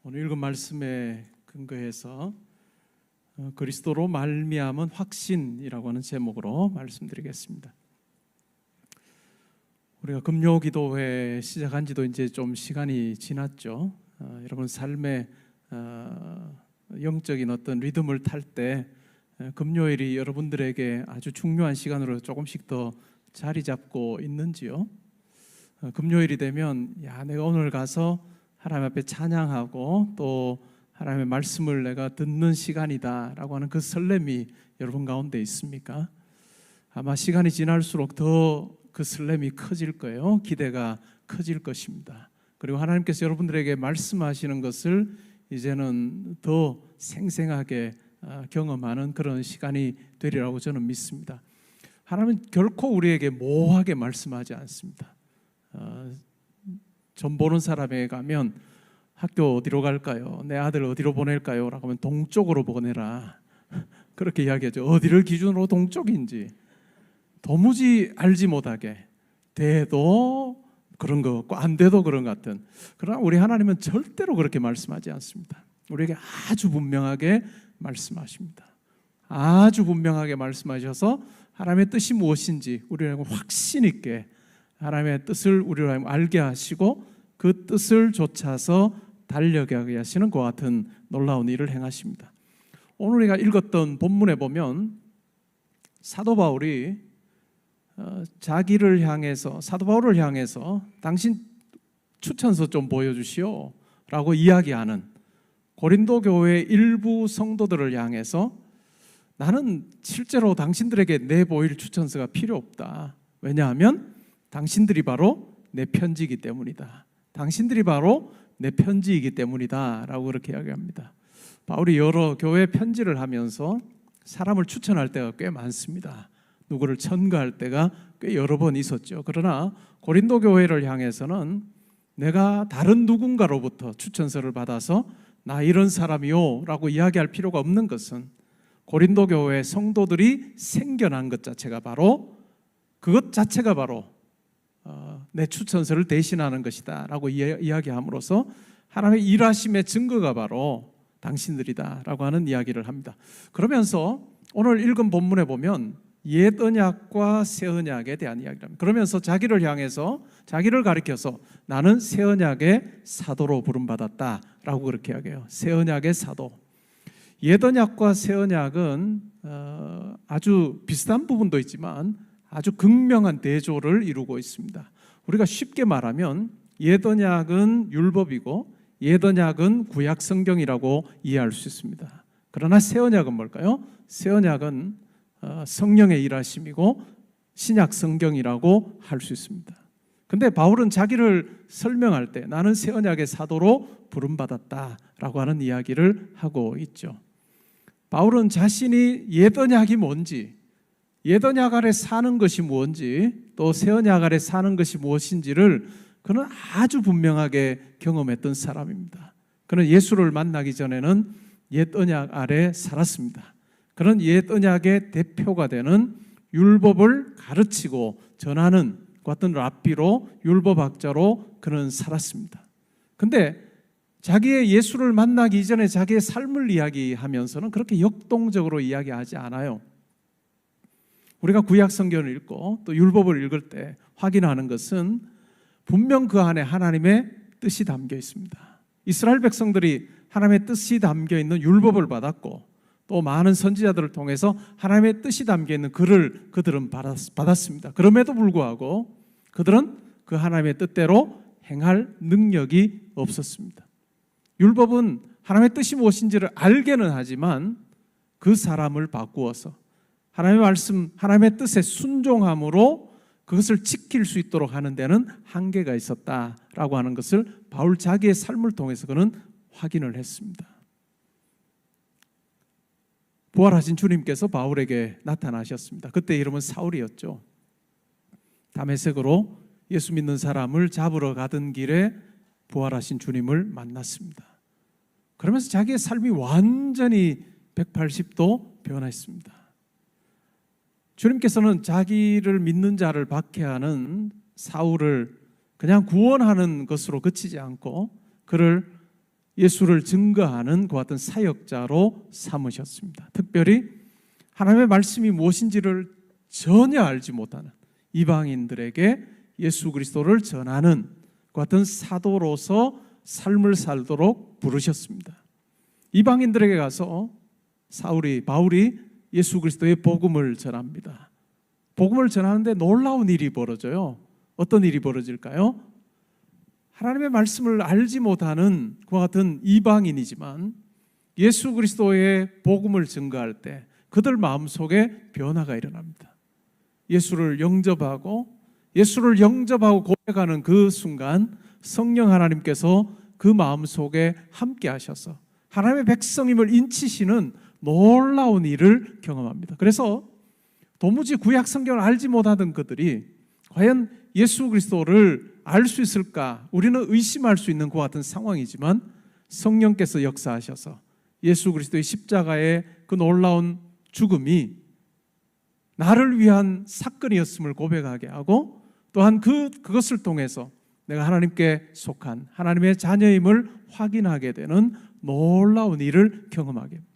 오늘 읽은 말씀에 근거해서 그리스도로 말미암은 확신이라고 하는 제목으로 말씀드리겠습니다. 우리가 금요기도회 시작한 지도 이제 좀 시간이 지났죠. 여러분 삶의 영적인 어떤 리듬을 탈 때 금요일이 여러분들에게 아주 중요한 시간으로 조금씩 더 자리 잡고 있는지요? 금요일이 되면 내가 오늘 가서 하나님 앞에 찬양하고 또 하나님의 말씀을 내가 듣는 시간이다 라고 하는 그 설렘이 여러분 가운데 있습니까? 아마 시간이 지날수록 더 그 설렘이 커질 거예요. 기대가 커질 것입니다. 그리고 하나님께서 여러분들에게 말씀하시는 것을 이제는 더 생생하게 경험하는 그런 시간이 되리라고 저는 믿습니다. 하나님은 결코 우리에게 모호하게 말씀하지 않습니다. 점 보는 사람에게 가면 학교 어디로 갈까요? 내 아들 어디로 보낼까요? 라고 하면 동쪽으로 보내라 그렇게 이야기하죠. 어디를 기준으로 동쪽인지 도무지 알지 못하게 돼도 그런 것 같고 안 돼도 그런 것 같은. 그러나 우리 하나님은 절대로 그렇게 말씀하지 않습니다. 우리에게 아주 분명하게 말씀하십니다. 아주 분명하게 말씀하셔서 하나님의 뜻이 무엇인지 우리에게 확신 있게 하나님의 뜻을 우리로 알게 하시고 그 뜻을 좇아서 달려가게 하시는 그와 같은 놀라운 일을 행하십니다. 오늘 우리가 읽었던 본문에 보면 사도 바울이 자기를 향해서, 사도 바울을 향해서 당신 추천서 좀 보여주시오 라고 이야기하는 고린도 교회 일부 성도들을 향해서 나는 실제로 당신들에게 내보일 추천서가 필요 없다. 왜냐하면 당신들이 바로 내 편지이기 때문이다. 당신들이 바로 내 편지이기 때문이다 라고 그렇게 이야기합니다. 바울이 여러 교회 편지를 하면서 사람을 추천할 때가 꽤 많습니다. 누구를 첨가할 때가 꽤 여러 번 있었죠. 그러나 고린도 교회를 향해서는 내가 다른 누군가로부터 추천서를 받아서 나 이런 사람이요 라고 이야기할 필요가 없는 것은 고린도 교회 성도들이 생겨난 것 자체가 바로 그것 자체가 바로 내 추천서를 대신하는 것이다 라고 이야기함으로써 하나님의 일하심의 증거가 바로 당신들이다 라고 하는 이야기를 합니다. 그러면서 오늘 읽은 본문에 보면 옛 언약과 새 언약에 대한 이야기를 합니다. 그러면서 자기를 향해서 자기를 가리켜서 나는 새 언약의 사도로 부름받았다 라고 그렇게 이야기해요. 새 언약의 사도. 옛 언약과 새 언약은 아주 비슷한 부분도 있지만 아주 극명한 대조를 이루고 있습니다. 우리가 쉽게 말하면 옛 언약은 율법이고 옛 언약은 구약 성경이라고 이해할 수 있습니다. 그러나 새 언약은 뭘까요? 새 언약은 성령의 일하심이고 신약 성경이라고 할 수 있습니다. 근데 바울은 자기를 설명할 때 나는 새 언약의 사도로 부름받았다라고 하는 이야기를 하고 있죠. 바울은 자신이 옛 언약이 뭔지, 옛 언약 아래 사는 것이 뭔지, 또 새 언약 아래 사는 것이 무엇인지를 그는 아주 분명하게 경험했던 사람입니다. 그는 예수를 만나기 전에는 옛 언약 아래 살았습니다. 그런 옛 언약의 대표가 되는 율법을 가르치고 전하는 같은 랍비로 율법학자로 그는 살았습니다. 근데 자기의 예수를 만나기 이전에 자기의 삶을 이야기하면서는 그렇게 역동적으로 이야기하지 않아요. 우리가 구약 성경을 읽고 또 율법을 읽을 때 확인하는 것은 분명 그 안에 하나님의 뜻이 담겨 있습니다. 이스라엘 백성들이 하나님의 뜻이 담겨 있는 율법을 받았고 또 많은 선지자들을 통해서 하나님의 뜻이 담겨있는 글을 그들은 받았습니다. 그럼에도 불구하고 그들은 그 하나님의 뜻대로 행할 능력이 없었습니다. 율법은 하나님의 뜻이 무엇인지를 알게는 하지만 그 사람을 바꾸어서 하나님의 말씀, 하나님의 뜻에 순종함으로 그것을 지킬 수 있도록 하는 데는 한계가 있었다라고 하는 것을 바울 자기의 삶을 통해서 그는 확인을 했습니다. 부활하신 주님께서 바울에게 나타나셨습니다. 그때 이름은 사울이었죠. 다메섹으로 예수 믿는 사람을 잡으러 가던 길에 부활하신 주님을 만났습니다. 그러면서 자기의 삶이 완전히 180도 변했습니다. 주님께서는 자기를 믿는 자를 박해하는 사울을 그냥 구원하는 것으로 그치지 않고 그를 예수를 증거하는 그 같은 사역자로 삼으셨습니다. 특별히 하나님의 말씀이 무엇인지를 전혀 알지 못하는 이방인들에게 예수 그리스도를 전하는 그 같은 사도로서 삶을 살도록 부르셨습니다. 이방인들에게 가서 바울이 예수 그리스도의 복음을 전합니다. 복음을 전하는데 놀라운 일이 벌어져요. 어떤 일이 벌어질까요? 하나님의 말씀을 알지 못하는 그와 같은 이방인이지만 예수 그리스도의 복음을 증거할 때 그들 마음속에 변화가 일어납니다. 예수를 영접하고 고백하는 그 순간 성령 하나님께서 그 마음속에 함께 하셔서 하나님의 백성임을 인치시는 놀라운 일을 경험합니다. 그래서 도무지 구약 성경을 알지 못하던 그들이 과연 예수 그리스도를 알 수 있을까? 우리는 의심할 수 있는 그 같은 상황이지만 성령께서 역사하셔서 예수 그리스도의 십자가의 그 놀라운 죽음이 나를 위한 사건이었음을 고백하게 하고 또한 그것을 통해서 내가 하나님께 속한 하나님의 자녀임을 확인하게 되는 놀라운 일을 경험하게 됩니다.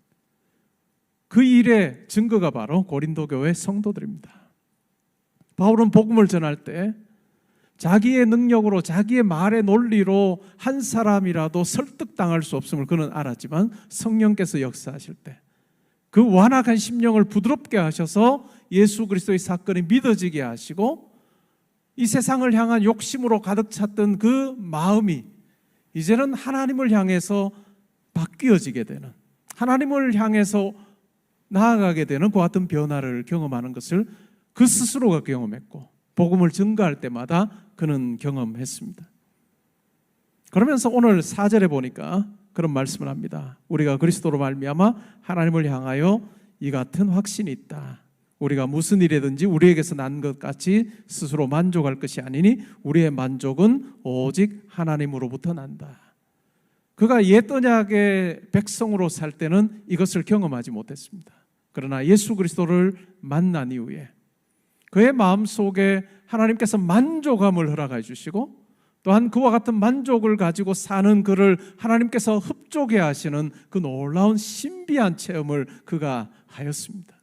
그 일의 증거가 바로 고린도 교회 성도들입니다. 바울은 복음을 전할 때 자기의 능력으로 자기의 말의 논리로 한 사람이라도 설득당할 수 없음을 그는 알았지만 성령께서 역사하실 때 그 완악한 심령을 부드럽게 하셔서 예수 그리스도의 사건이 믿어지게 하시고 이 세상을 향한 욕심으로 가득 찼던 그 마음이 이제는 하나님을 향해서 바뀌어지게 되는, 하나님을 향해서 나아가게 되는 그 같은 변화를 경험하는 것을 그 스스로가 경험했고 복음을 증거할 때마다 그는 경험했습니다. 그러면서 오늘 4절에 보니까 그런 말씀을 합니다. 우리가 그리스도로 말미암아 하나님을 향하여 이 같은 확신이 있다. 우리가 무슨 일이든지 우리에게서 난 것 같이 스스로 만족할 것이 아니니 우리의 만족은 오직 하나님으로부터 난다. 그가 옛 언약의 백성으로 살 때는 이것을 경험하지 못했습니다. 그러나 예수 그리스도를 만난 이후에 그의 마음속에 하나님께서 만족함을 허락해 주시고 또한 그와 같은 만족을 가지고 사는 그를 하나님께서 흡족해 하시는 그 놀라운 신비한 체험을 그가 하였습니다.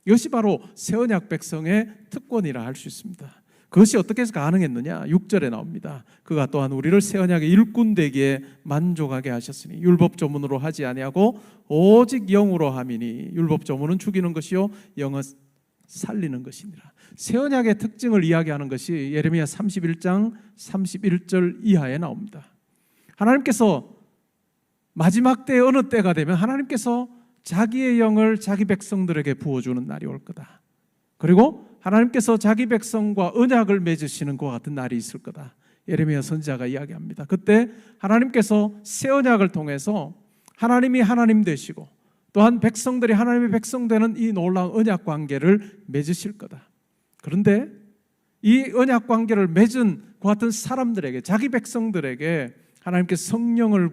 이것이 바로 새언약 백성의 특권이라 할 수 있습니다. 그것이 어떻게 해서 가능했느냐? 6절에 나옵니다. 그가 또한 우리를 새언약의 일꾼 되기에 만족하게 하셨으니 율법 조문으로 하지 아니하고 오직 영으로 함이니 율법 조문은 죽이는 것이요 영은 살리는 것이니라. 새언약의 특징을 이야기하는 것이 예레미야 31장 31절 이하에 나옵니다. 하나님께서 마지막 때 어느 때가 되면 하나님께서 자기의 영을 자기 백성들에게 부어주는 날이 올 거다. 그리고 하나님께서 자기 백성과 언약을 맺으시는 것과 같은 날이 있을 거다. 예레미야 선지자가 이야기합니다. 그때 하나님께서 새 언약을 통해서 하나님이 하나님 되시고 또한 백성들이 하나님의 백성 되는 이 놀라운 언약 관계를 맺으실 거다. 그런데 이 언약 관계를 맺은 그 같은 사람들에게, 자기 백성들에게 하나님께서 성령을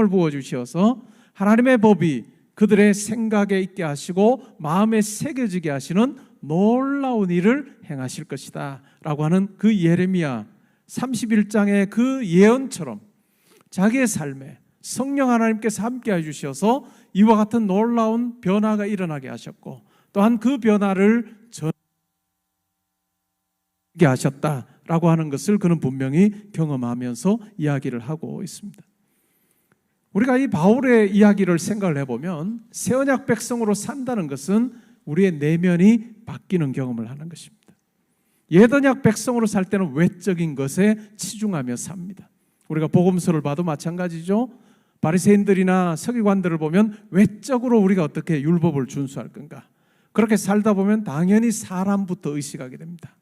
부어주셔서 하나님의 법이 그들의 생각에 있게 하시고 마음에 새겨지게 하시는 놀라운 일을 행하실 것이다 라고 하는 그 예레미야 31장의 그 예언처럼 자기의 삶에 성령 하나님께서 함께 해주셔서 이와 같은 놀라운 변화가 일어나게 하셨고 또한 그 변화를 전하게 하셨다라고 하는 것을 그는 분명히 경험하면서 이야기를 하고 있습니다. 우리가 이 바울의 이야기를 생각을 해보면 새언약 백성으로 산다는 것은 우리의 내면이 바뀌는 경험을 하는 것입니다. 옛언약 백성으로 살 때는 외적인 것에 치중하며 삽니다. 우리가 복음서를 봐도 마찬가지죠. 바리새인들이나 서기관들을 보면 외적으로 우리가 어떻게 율법을 준수할 건가, 그렇게 살다 보면 당연히 사람부터 의식하게 됩니다.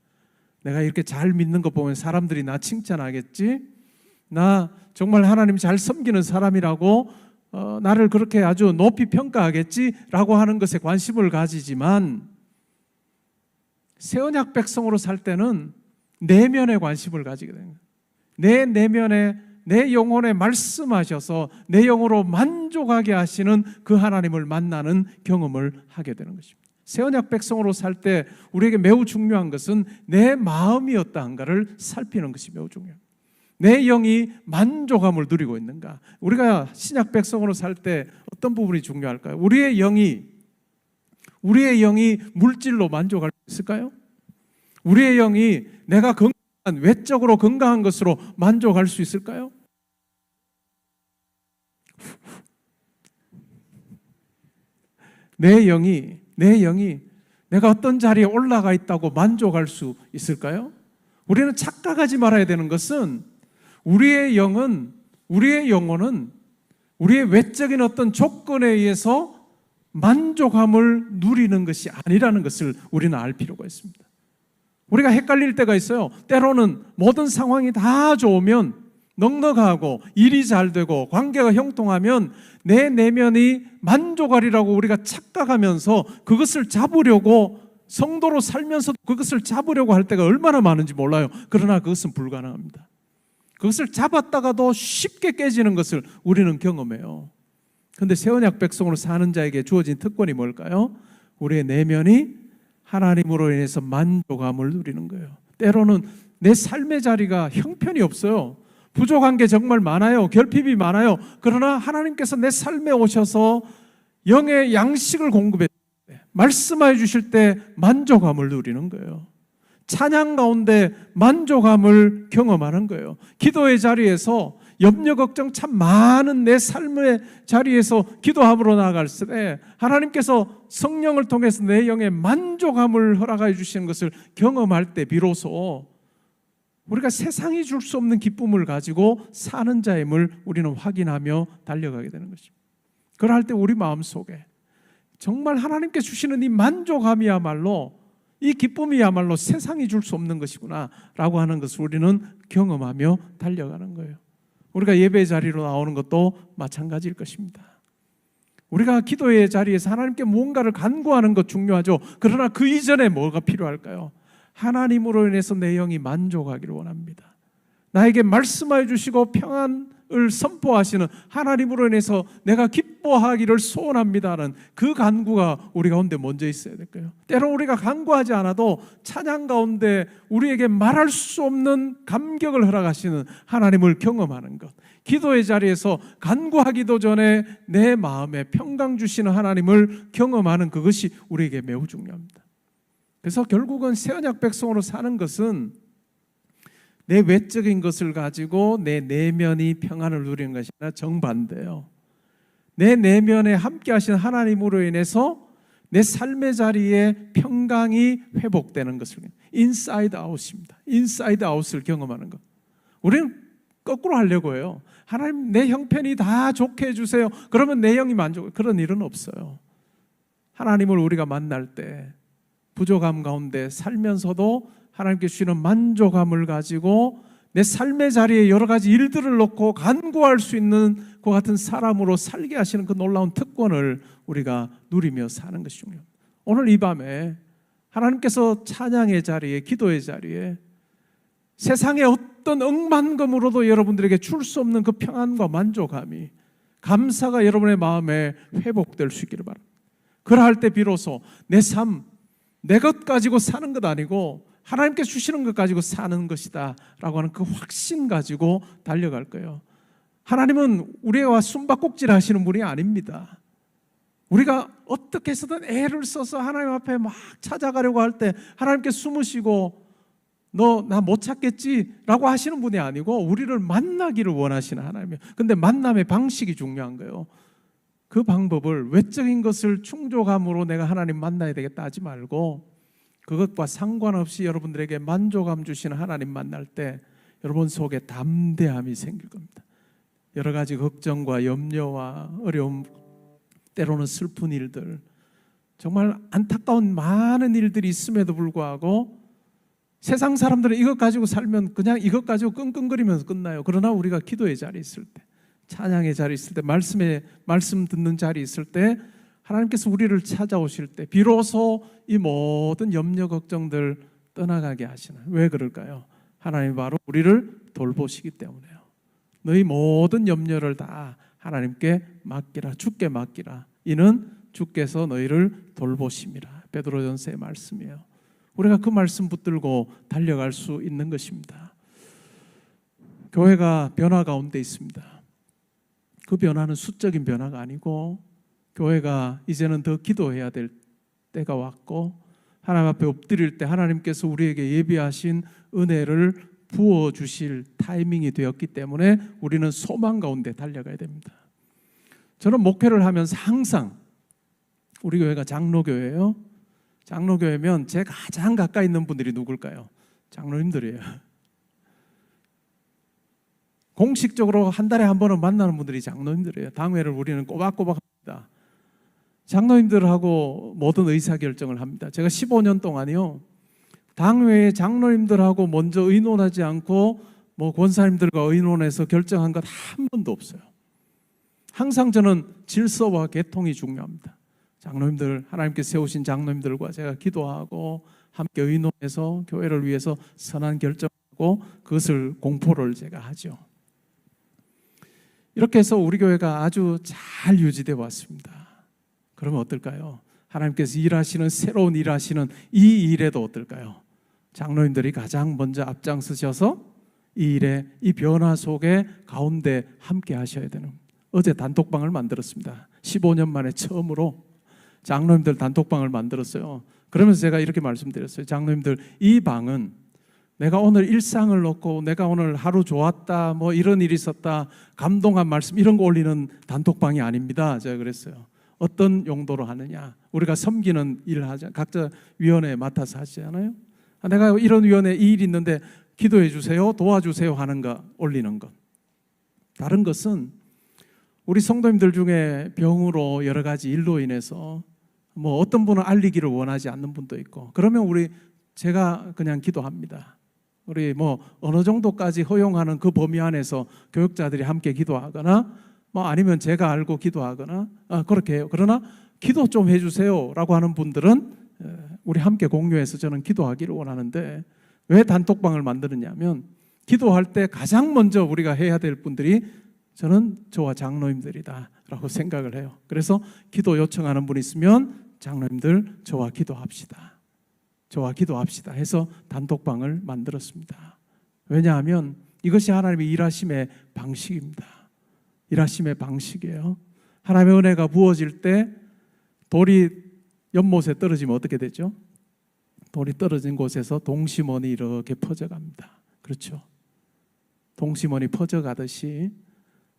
내가 이렇게 잘 믿는 거 보면 사람들이 나 칭찬하겠지, 나 정말 하나님 잘 섬기는 사람이라고 나를 그렇게 아주 높이 평가하겠지라고 하는 것에 관심을 가지지만 새언약 백성으로 살 때는 내면에 관심을 가지게 됩니다. 내 내면에, 내 영혼에 말씀하셔서 내 영으로 만족하게 하시는 그 하나님을 만나는 경험을 하게 되는 것입니다. 새언약 백성으로 살 때 우리에게 매우 중요한 것은 내 마음이 어떠한가를 살피는 것이 매우 중요합니다. 내 영이 만족함을 누리고 있는가? 우리가 신약 백성으로 살 때 어떤 부분이 중요할까요? 우리의 영이 물질로 만족할 수 있을까요? 우리의 영이 내가 외적으로 건강한 것으로 만족할 수 있을까요? 내 영이 내가 어떤 자리에 올라가 있다고 만족할 수 있을까요? 우리는 착각하지 말아야 되는 것은 우리의 영혼은 우리의 외적인 어떤 조건에 의해서 만족함을 누리는 것이 아니라는 것을 우리는 알 필요가 있습니다. 우리가 헷갈릴 때가 있어요. 때로는 모든 상황이 다 좋으면, 넉넉하고 일이 잘 되고 관계가 형통하면 내 내면이 만족하리라고 우리가 착각하면서 그것을 잡으려고, 성도로 살면서 그것을 잡으려고 할 때가 얼마나 많은지 몰라요. 그러나 그것은 불가능합니다. 그것을 잡았다가도 쉽게 깨지는 것을 우리는 경험해요. 그런데 새 언약 백성으로 사는 자에게 주어진 특권이 뭘까요? 우리의 내면이 하나님으로 인해서 만족함을 누리는 거예요. 때로는 내 삶의 자리가 형편이 없어요. 부족한 게 정말 많아요. 결핍이 많아요. 그러나 하나님께서 내 삶에 오셔서 영의 양식을 공급해 주실 때, 말씀해 주실 때 만족함을 누리는 거예요. 찬양 가운데 만족함을 경험하는 거예요. 기도의 자리에서 염려 걱정 참 많은 내 삶의 자리에서 기도함으로 나아갈 때 하나님께서 성령을 통해서 내 영에 만족함을 허락해 주시는 것을 경험할 때 비로소 우리가 세상이 줄 수 없는 기쁨을 가지고 사는 자임을 우리는 확인하며 달려가게 되는 것입니다. 그럴 때 우리 마음속에 정말 하나님께 주시는 이 만족함이야말로, 이 기쁨이야말로 세상이 줄 수 없는 것이구나 라고 하는 것을 우리는 경험하며 달려가는 거예요. 우리가 예배 자리로 나오는 것도 마찬가지일 것입니다. 우리가 기도의 자리에서 하나님께 무언가를 간구하는 것 중요하죠. 그러나 그 이전에 뭐가 필요할까요? 하나님으로 인해서 내 영이 만족하기를 원합니다. 나에게 말씀해 주시고 평안을 선포하시는 하나님으로 인해서 내가 기뻐하기를 소원합니다는 그 간구가 우리 가운데 먼저 있어야 될까요? 때로 우리가 간구하지 않아도 찬양 가운데 우리에게 말할 수 없는 감격을 허락하시는 하나님을 경험하는 것, 기도의 자리에서 간구하기도 전에 내 마음에 평강 주시는 하나님을 경험하는 그것이 우리에게 매우 중요합니다. 그래서 결국은 새 언약 백성으로 사는 것은 내 외적인 것을 가지고 내 내면이 평안을 누리는 것이 아니라 정반대예요. 내 내면에 함께 하신 하나님으로 인해서 내 삶의 자리에 평강이 회복되는 것을, 인사이드 아웃입니다. 인사이드 아웃을 경험하는 것. 우리는 거꾸로 하려고 해요. 하나님, 내 형편이 다 좋게 해주세요. 그러면 내 영이 만족. 그런 일은 없어요. 하나님을 우리가 만날 때 부족함 가운데 살면서도 하나님께 주시는 만족함을 가지고 내 삶의 자리에 여러 가지 일들을 놓고 간구할 수 있는 그 같은 사람으로 살게 하시는 그 놀라운 특권을 우리가 누리며 사는 것이 중요합니다. 오늘 이 밤에 하나님께서 찬양의 자리에, 기도의 자리에 세상의 어떤 억만금으로도 여러분들에게 줄 수 없는 그 평안과 만족함이, 감사가 여러분의 마음에 회복될 수 있기를 바랍니다. 그러할 때 비로소 내 삶, 내 것 가지고 사는 것 아니고 하나님께 주시는 것 가지고 사는 것이다 라고 하는 그 확신 가지고 달려갈 거예요. 하나님은 우리와 숨바꼭질 하시는 분이 아닙니다. 우리가 어떻게 해서든 애를 써서 하나님 앞에 막 찾아가려고 할 때 하나님께 숨으시고 너 나 못 찾겠지 라고 하시는 분이 아니고 우리를 만나기를 원하시는 하나님이에요. 근데 만남의 방식이 중요한 거예요. 그 방법을 외적인 것을 충족함으로 내가 하나님 만나야 되겠다 하지 말고 그것과 상관없이 여러분들에게 만족감 주시는 하나님 만날 때 여러분 속에 담대함이 생길 겁니다. 여러 가지 걱정과 염려와 어려움, 때로는 슬픈 일들, 정말 안타까운 많은 일들이 있음에도 불구하고 세상 사람들은 이것 가지고 살면 그냥 이것 가지고 끙끙거리면서 끝나요. 그러나 우리가 기도의 자리에 있을 때, 찬양의 자리에 있을 때, 말씀 듣는 자리에 있을 때 하나님께서 우리를 찾아오실 때 비로소 이 모든 염려 걱정들 떠나가게 하시는, 왜 그럴까요? 하나님이 바로 우리를 돌보시기 때문에요. 너희 모든 염려를 다 하나님께 맡기라, 주께 맡기라. 이는 주께서 너희를 돌보심이라. 베드로전서의 말씀이에요. 우리가 그 말씀 붙들고 달려갈 수 있는 것입니다. 교회가 변화 가운데 있습니다. 그 변화는 수적인 변화가 아니고 교회가 이제는 더 기도해야 될 때가 왔고 하나님 앞에 엎드릴 때 하나님께서 우리에게 예비하신 은혜를 부어주실 타이밍이 되었기 때문에 우리는 소망 가운데 달려가야 됩니다. 저는 목회를 하면서 항상 우리 교회가 장로교회예요. 장로교회면 제 가장 가까이 있는 분들이 누굴까요? 장로님들이에요. 공식적으로 한 달에 한 번은 만나는 분들이 장로님들이에요. 당회를 우리는 꼬박꼬박 합니다. 장로님들하고 모든 의사결정을 합니다. 제가 15년 동안이요, 당회의 장로님들하고 먼저 의논하지 않고 권사님들과 의논해서 결정한 것 한 번도 없어요. 항상 저는 질서와 개통이 중요합니다. 장로님들, 하나님께 세우신 장로님들과 제가 기도하고 함께 의논해서 교회를 위해서 선한 결정하고 그것을 공포를 제가 하죠. 이렇게 해서 우리 교회가 아주 잘 유지되어 왔습니다. 그러면 어떨까요? 하나님께서 일하시는, 새로운 일하시는 이 일에도 어떨까요? 장로님들이 가장 먼저 앞장서셔서 이 일에, 이 변화 속에 가운데 함께 하셔야 되는. 어제 단톡방을 만들었습니다. 15년 만에 처음으로 장로님들 단톡방을 만들었어요. 그러면서 제가 이렇게 말씀드렸어요. 장로님들, 이 방은 내가 오늘 일상을 놓고 내가 오늘 하루 좋았다, 이런 일이 있었다, 감동한 말씀 이런 거 올리는 단톡방이 아닙니다. 제가 그랬어요. 어떤 용도로 하느냐? 우리가 섬기는 일 하자. 각자 위원회 맡아서 하시잖아요. 내가 이런 위원회 이 일 있는데 기도해 주세요, 도와주세요 하는 거 올리는 것. 다른 것은 우리 성도님들 중에 병으로 여러 가지 일로 인해서 어떤 분은 알리기를 원하지 않는 분도 있고, 그러면 제가 그냥 기도합니다. 우리 어느 정도까지 허용하는 그 범위 안에서 교육자들이 함께 기도하거나 아니면 제가 알고 기도하거나 그렇게 해요. 그러나 기도 좀 해주세요 라고 하는 분들은 우리 함께 공유해서 저는 기도하기를 원하는데, 왜 단톡방을 만드느냐면 기도할 때 가장 먼저 우리가 해야 될 분들이 저는 저와 장로님들이다 라고 생각을 해요. 그래서 기도 요청하는 분 있으면 장로님들 저와 기도합시다, 저와 기도합시다 해서 단톡방을 만들었습니다. 왜냐하면 이것이 하나님의 일하심의 방식입니다. 일하심의 방식이에요. 하나님의 은혜가 부어질 때 돌이 연못에 떨어지면 어떻게 되죠? 돌이 떨어진 곳에서 동심원이 이렇게 퍼져갑니다. 그렇죠? 동심원이 퍼져가듯이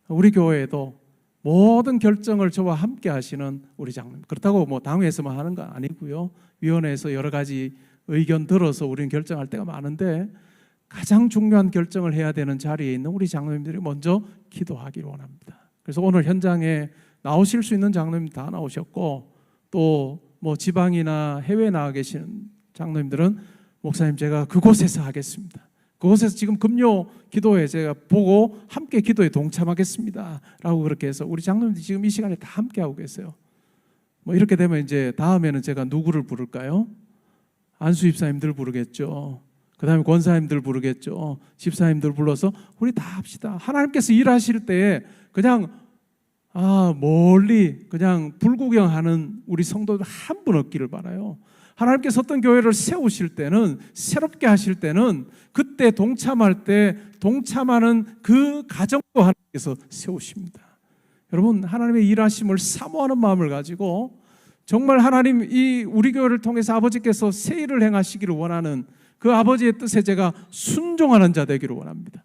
우리 교회에도 모든 결정을 저와 함께 하시는 우리 장로님, 그렇다고 당회에서만 하는 거 아니고요, 위원회에서 여러 가지 의견 들어서 우리는 결정할 때가 많은데, 가장 중요한 결정을 해야 되는 자리에 있는 우리 장로님들이 먼저 기도하기를 원합니다. 그래서 오늘 현장에 나오실 수 있는 장로님 다 나오셨고, 또 지방이나 해외에 나가 계시는 장로님들은 목사님 제가 그곳에서 하겠습니다, 그곳에서 지금 금요 기도회 제가 보고 함께 기도에 동참하겠습니다 라고 그렇게 해서 우리 장로님들이 지금 이 시간에 다 함께 하고 계세요. 이렇게 되면 이제 다음에는 제가 누구를 부를까요? 안수 집사님들 부르겠죠. 그 다음에 권사님들 부르겠죠. 집사님들 불러서 우리 다 합시다. 하나님께서 일하실 때에 그냥 멀리 그냥 불구경하는 우리 성도들 한 분 없기를 바라요. 하나님께서 어떤 교회를 세우실 때는, 새롭게 하실 때는 그때 동참할 때 동참하는 그 가정도 하나님께서 세우십니다. 여러분, 하나님의 일하심을 사모하는 마음을 가지고 정말 하나님 이 우리 교회를 통해서 아버지께서 새 일을 행하시기를 원하는 그 아버지의 뜻에 제가 순종하는 자 되기를 원합니다.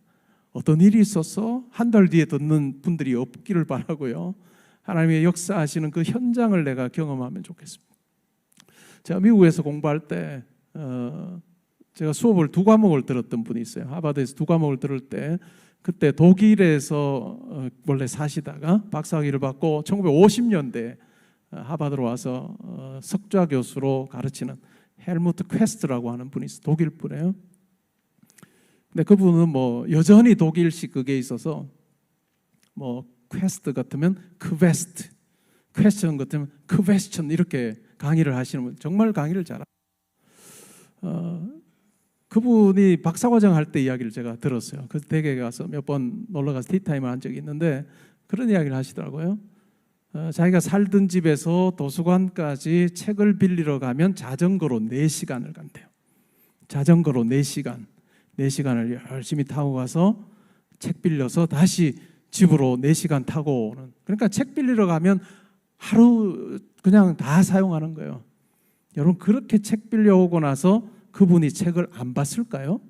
어떤 일이 있어서 한 달 뒤에 듣는 분들이 없기를 바라고요, 하나님의 역사하시는 그 현장을 내가 경험하면 좋겠습니다. 제가 미국에서 공부할 때 제가 수업을 2과목을 들었던 분이 있어요. 하버드에서 2과목을 들을 때, 그때 독일에서 원래 사시다가 박사학위를 받고 1950년대 하버드로 와서 석좌 교수로 가르치는 헬무트 퀘스트라고 하는 분이 있어요. 독일 분이에요. 근데 그분은 여전히 독일식 그게 있어서 퀘스트 같으면 크베스트, 퀘스천 같으면 크베스천 이렇게 강의를 하시는 분, 정말 강의를 잘하고, 그분이 박사과정 할 때 이야기를 제가 들었어요. 그 댁에 가서 몇 번 놀러 가서 티타임을 한 적이 있는데 그런 이야기를 하시더라고요. 자기가 살던 집에서 도서관까지 책을 빌리러 가면 자전거로 4시간을 간대요. 자전거로 4시간을 열심히 타고 가서 책 빌려서 다시 집으로 4시간 타고 오는. 그러니까 책 빌리러 가면 하루 그냥 다 사용하는 거예요. 여러분, 그렇게 책 빌려오고 나서 그분이 책을 안 봤을까요?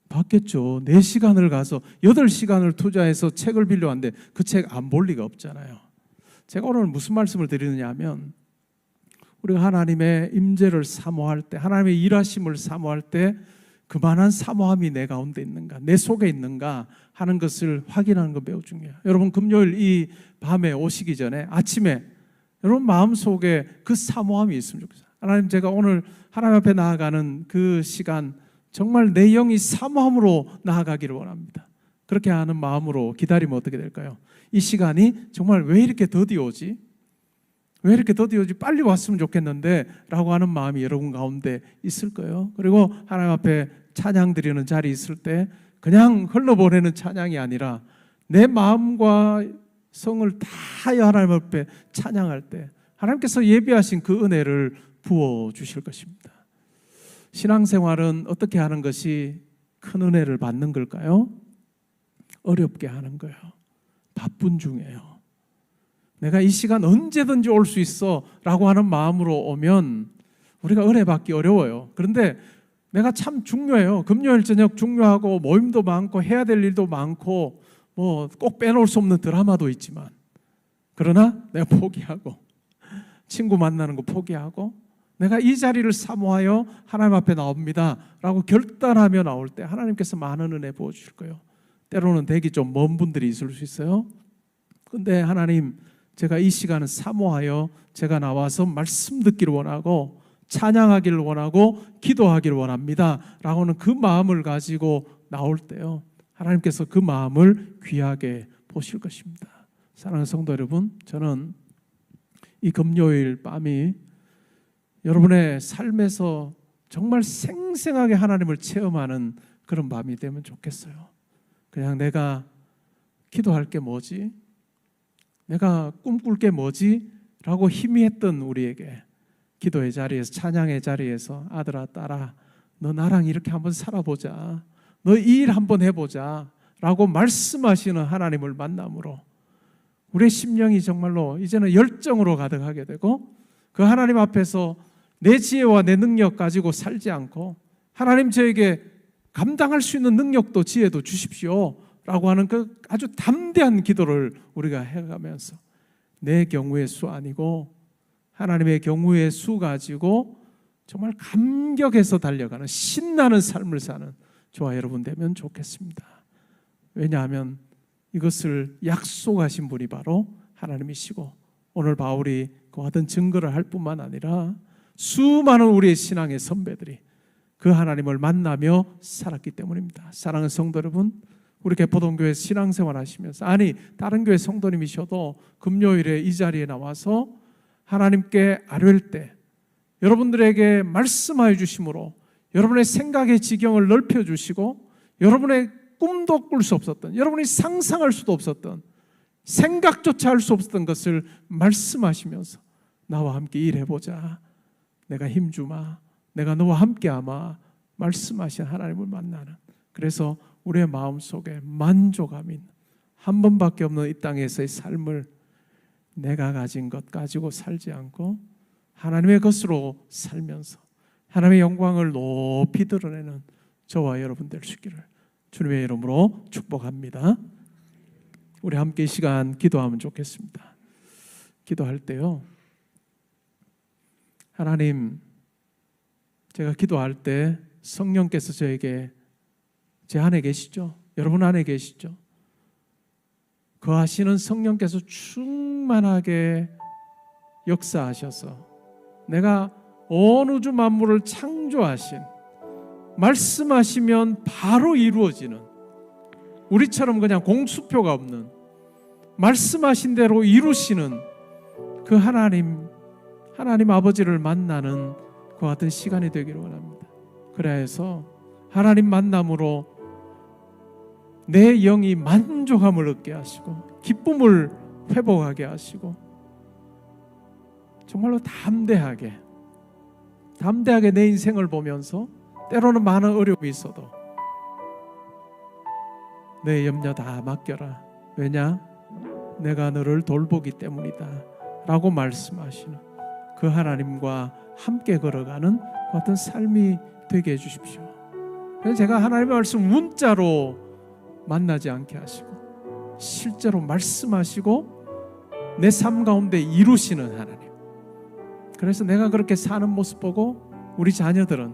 봤겠죠. 4시간을 가서 8시간을 투자해서 책을 빌려왔는데 그 책 안 볼 리가 없잖아요. 제가 오늘 무슨 말씀을 드리느냐 하면, 우리가 하나님의 임재를 사모할 때, 하나님의 일하심을 사모할 때 그만한 사모함이 내 가운데 있는가, 내 속에 있는가 하는 것을 확인하는 거 매우 중요해요. 여러분, 금요일 이 밤에 오시기 전에 아침에 여러분 마음속에 그 사모함이 있으면 좋겠어요. 하나님, 제가 오늘 하나님 앞에 나아가는 그 시간 정말 내 영이 사모함으로 나아가기를 원합니다. 그렇게 하는 마음으로 기다리면 어떻게 될까요? 이 시간이 정말 왜 이렇게 더디 오지? 왜 이렇게 더디 오지? 빨리 왔으면 좋겠는데 라고 하는 마음이 여러분 가운데 있을 거예요. 그리고 하나님 앞에 찬양 드리는 자리 있을 때 그냥 흘러보내는 찬양이 아니라 내 마음과 성을 다하여 하나님 앞에 찬양할 때 하나님께서 예비하신 그 은혜를 부어주실 것입니다. 신앙생활은 어떻게 하는 것이 큰 은혜를 받는 걸까요? 어렵게 하는 거예요. 바쁜 중에요. 내가 이 시간 언제든지 올 수 있어 라고 하는 마음으로 오면 우리가 은혜 받기 어려워요. 그런데 내가 참 중요해요. 금요일 저녁 중요하고 모임도 많고 해야 될 일도 많고 뭐 꼭 빼놓을 수 없는 드라마도 있지만, 그러나 내가 포기하고 친구 만나는 거 포기하고 내가 이 자리를 사모하여 하나님 앞에 나옵니다 라고 결단하며 나올 때 하나님께서 많은 은혜 부어주실 거예요. 때로는 댁이 좀 먼 분들이 있을 수 있어요. 근데 하나님, 제가 이 시간은 사모하여 제가 나와서 말씀 듣기를 원하고 찬양하기를 원하고 기도하기를 원합니다 라고는 그 마음을 가지고 나올 때요, 하나님께서 그 마음을 귀하게 보실 것입니다. 사랑하는 성도 여러분, 저는 이 금요일 밤이 여러분의 삶에서 정말 생생하게 하나님을 체험하는 그런 밤이 되면 좋겠어요. 그냥 내가 기도할 게 뭐지? 내가 꿈꿀 게 뭐지? 라고 희미했던 우리에게 기도의 자리에서, 찬양의 자리에서 아들아, 딸아, 너 나랑 이렇게 한번 살아보자, 너 이 일 한번 해보자 라고 말씀하시는 하나님을 만남으로 우리의 심령이 정말로 이제는 열정으로 가득하게 되고, 그 하나님 앞에서 내 지혜와 내 능력 가지고 살지 않고 하나님, 저에게 감당할 수 있는 능력도 지혜도 주십시오 라고 하는 그 아주 담대한 기도를 우리가 해가면서 내 경우의 수 아니고 하나님의 경우의 수 가지고 정말 감격해서 달려가는 신나는 삶을 사는 저와 여러분 되면 좋겠습니다. 왜냐하면 이것을 약속하신 분이 바로 하나님이시고, 오늘 바울이 그와 같은 증거를 할 뿐만 아니라 수많은 우리의 신앙의 선배들이 그 하나님을 만나며 살았기 때문입니다. 사랑하는 성도 여러분, 우리 개포동교회 신앙생활 하시면서, 아니 다른 교회 성도님이셔도 금요일에 이 자리에 나와서 하나님께 아뢰일 때 여러분들에게 말씀하여 주심으로 여러분의 생각의 지경을 넓혀 주시고, 여러분의 꿈도 꿀 수 없었던, 여러분이 상상할 수도 없었던, 생각조차 할 수 없었던 것을 말씀하시면서 나와 함께 일해보자, 내가 힘주마, 내가 너와 함께하마 말씀하신 하나님을 만나는, 그래서 우리의 마음속에 만족함인 한 번밖에 없는 이 땅에서의 삶을 내가 가진 것 가지고 살지 않고 하나님의 것으로 살면서 하나님의 영광을 높이 드러내는 저와 여러분 될 수 있기를 주님의 이름으로 축복합니다. 우리 함께 이 시간 기도하면 좋겠습니다. 기도할 때요, 하나님, 제가 기도할 때 성령께서 저에게, 제 안에 계시죠? 여러분 안에 계시죠? 거하시는 성령께서 충만하게 역사하셔서 내가 온 우주 만물을 창조하신, 말씀하시면 바로 이루어지는, 우리처럼 그냥 공수표가 없는, 말씀하신 대로 이루시는 그 하나님 아버지를 만나는 그와 같은 시간이 되기를 원합니다. 그래야 해서 하나님 만남으로 내 영이 만족함을 얻게 하시고 기쁨을 회복하게 하시고 정말로 담대하게 내 인생을 보면서, 때로는 많은 어려움이 있어도 내 염려 다 맡겨라. 왜냐? 내가 너를 돌보기 때문이다 라고 말씀하시는 그 하나님과 함께 걸어가는 그 같은 삶이 되게 해주십시오. 그래서 제가 하나님의 말씀 문자로 만나지 않게 하시고 실제로 말씀하시고 내 삶 가운데 이루시는 하나님. 그래서 내가 그렇게 사는 모습 보고 우리 자녀들은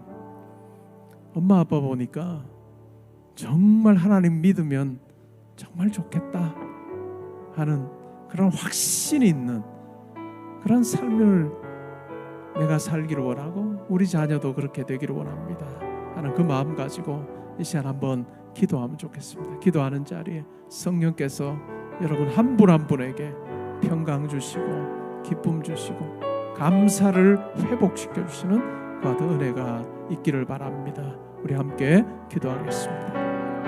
엄마 아빠 보니까 정말 하나님 믿으면 정말 좋겠다 하는 그런 확신이 있는 그런 삶을 내가 살기를 원하고 우리 자녀도 그렇게 되기를 원합니다 하는 그 마음 가지고 이 시간 한번 기도하면 좋겠습니다. 기도하는 자리에 성령께서 여러분 한 분 한 분에게 평강 주시고 기쁨 주시고 감사를 회복시켜 주시는 그 은혜가 있기를 바랍니다. 우리 함께 기도하겠습니다.